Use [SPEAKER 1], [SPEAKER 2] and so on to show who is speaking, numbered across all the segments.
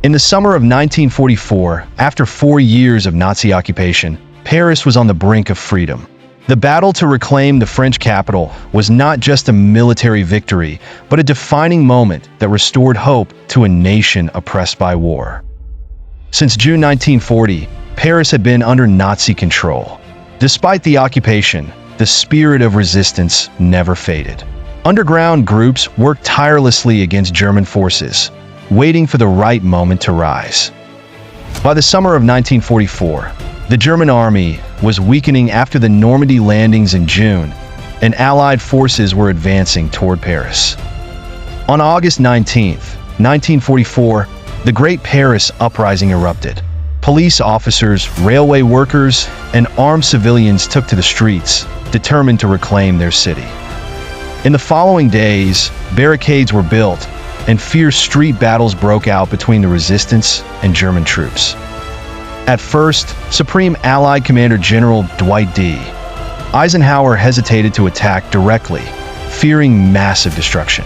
[SPEAKER 1] In the summer of 1944, after 4 years of Nazi occupation, Paris was on the brink of freedom. The battle to reclaim the French capital was not just a military victory, but a defining moment that restored hope to a nation oppressed by war. Since June 1940, Paris had been under Nazi control. Despite the occupation, the spirit of resistance never faded. Underground groups worked tirelessly against German forces, waiting for the right moment to rise. By the summer of 1944, the German army was weakening after the Normandy landings in June, and Allied forces were advancing toward Paris. On August 19, 1944, the Great Paris Uprising erupted. Police officers, railway workers, and armed civilians took to the streets, determined to reclaim their city. In the following days, barricades were built, and fierce street battles broke out between the resistance and German troops. At first, Supreme Allied Commander General Dwight D. Eisenhower hesitated to attack directly, fearing massive destruction.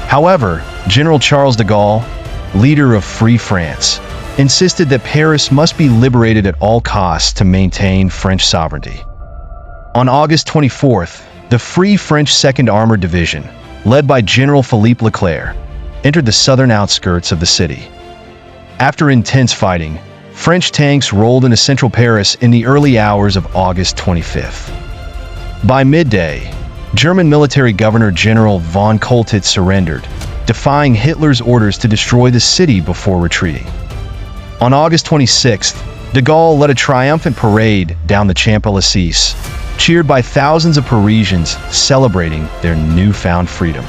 [SPEAKER 1] However, General Charles de Gaulle, leader of Free France, insisted that Paris must be liberated at all costs to maintain French sovereignty. On August 24th, the Free French 2nd Armored Division, led by General Philippe Leclerc, entered the southern outskirts of the city. After intense fighting, French tanks rolled into central Paris in the early hours of August 25th. By midday, German military Governor General von Kollwitz surrendered, defying Hitler's orders to destroy the city before retreating. On August 26th, de Gaulle led a triumphant parade down the Champs-Élysées, cheered by thousands of Parisians celebrating their newfound freedom.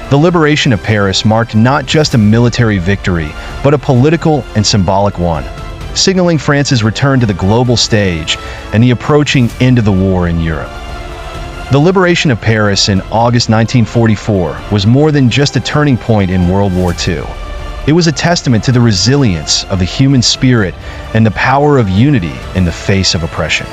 [SPEAKER 1] The liberation of Paris marked not just a military victory, but a political and symbolic one, signaling France's return to the global stage and the approaching end of the war in Europe. The liberation of Paris in August 1944 was more than just a turning point in World War II. It was a testament to the resilience of the human spirit and the power of unity in the face of oppression.